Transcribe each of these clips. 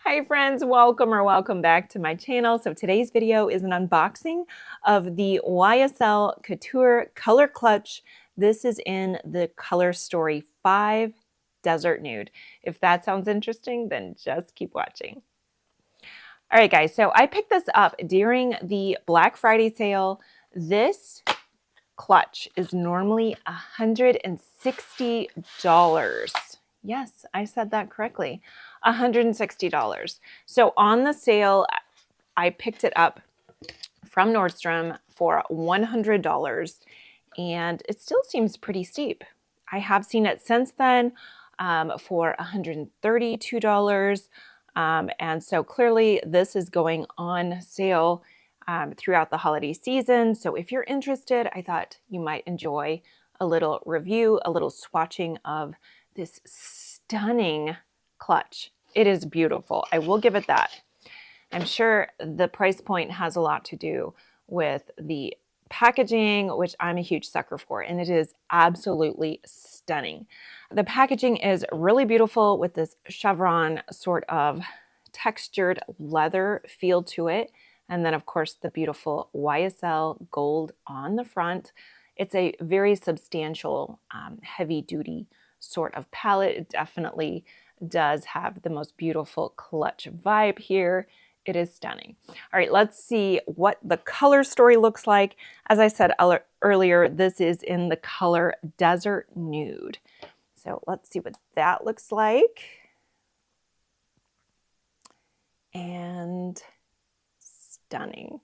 Hi friends, welcome back to my channel. So today's video is an unboxing of the YSL Couture Color Clutch. This is in the Color Story 5 Desert Nude. If that sounds interesting, then just keep watching. All right guys, so I picked this up during the Black Friday sale. This clutch is normally $160. Yes, I said that correctly. $160. So on the sale, I picked it up from Nordstrom for $100, and it still seems pretty steep. I have seen it since then for $132. And so clearly this is going on sale throughout the holiday season. So if you're interested, I thought you might enjoy a little review, a little swatching of this stunning clutch. It is beautiful. I will give it that. I'm sure the price point has a lot to do with the packaging, which I'm a huge sucker for, and it is absolutely stunning. The packaging is really beautiful with this chevron sort of textured leather feel to it. And then of course the beautiful YSL gold on the front. It's a very substantial, heavy duty sort of palette. It definitely does have the most beautiful clutch vibe here. It is stunning. All right, let's see what the color story looks like. As I said earlier, this is in the color Desert Nude. So let's see what that looks like. And stunning.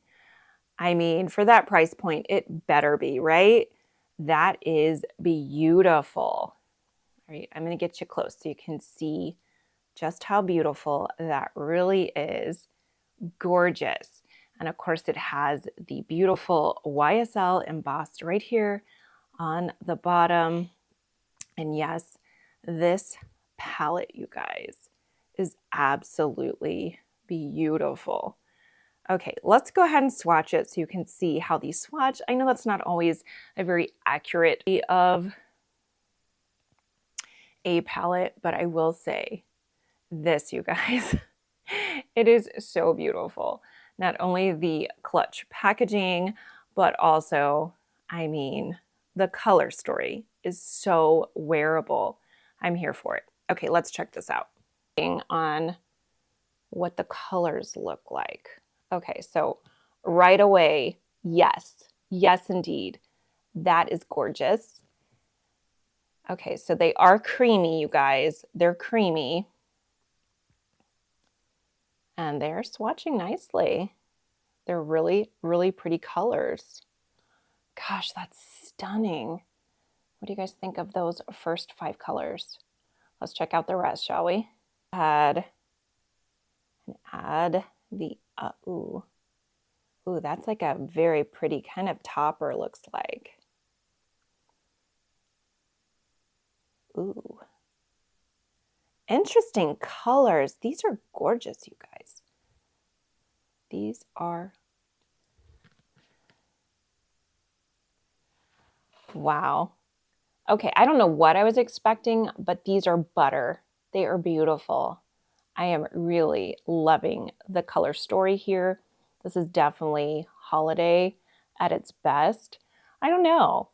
I mean, for that price point, it better be, right? That is beautiful. All right, I'm going to get you close so you can see just how beautiful that really is. Gorgeous. And of course it has the beautiful YSL embossed right here on the bottom. And yes, this palette, you guys, is absolutely beautiful. Okay, let's go ahead and swatch it so you can see how these swatch. I know that's not always a very accurate of a palette, but I will say this, you guys, it is so beautiful. Not only the clutch packaging, but also, I mean, the color story is so wearable. I'm here for it. Okay, let's check this out. On what the colors look like. Okay, so right away, yes, indeed. That is gorgeous. Okay, so they are creamy, you guys. They're creamy. And they're swatching nicely. They're really, really pretty colors. Gosh, that's stunning. What do you guys think of those first 5 colors? Let's check out the rest, shall we? Add the, ooh, that's like a very pretty kind of topper, looks like. Ooh. Interesting colors. These are gorgeous, you guys. These are, wow. Okay, I don't know what I was expecting, but these are butter. They are beautiful. I am really loving the color story here. This is definitely holiday at its best. I don't know.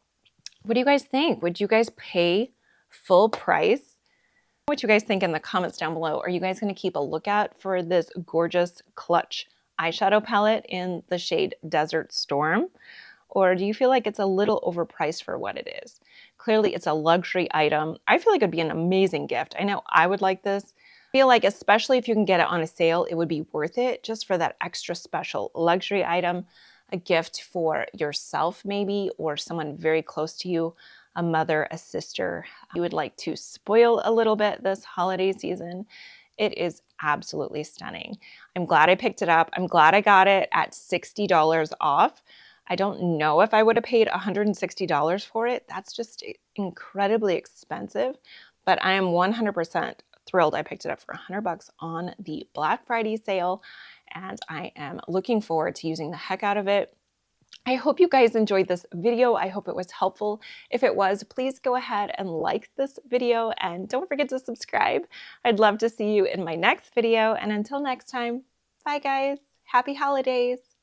What do you guys think? Would you guys pay full price? What you guys think in the comments down below. Are you guys going to keep a lookout for this gorgeous clutch eyeshadow palette in the shade Desert Storm? Or do you feel like it's a little overpriced for what it is? Clearly, it's a luxury item. I feel like it'd be an amazing gift. I know I would like this. I feel like especially if you can get it on a sale, it would be worth it just for that extra special luxury item, a gift for yourself maybe, or someone very close to you, a mother, a sister you would like to spoil a little bit this holiday season. It is absolutely stunning. I'm glad I picked it up. I'm glad I got it at $60 off. I don't know if I would have paid $160 for it. That's just incredibly expensive, but I am 100% thrilled I picked it up for $100 on the Black Friday sale, and I am looking forward to using the heck out of it. I hope you guys enjoyed this video. I hope it was helpful. If it was, please go ahead and like this video and don't forget to subscribe. I'd love to see you in my next video. And until next time, bye guys. Happy holidays.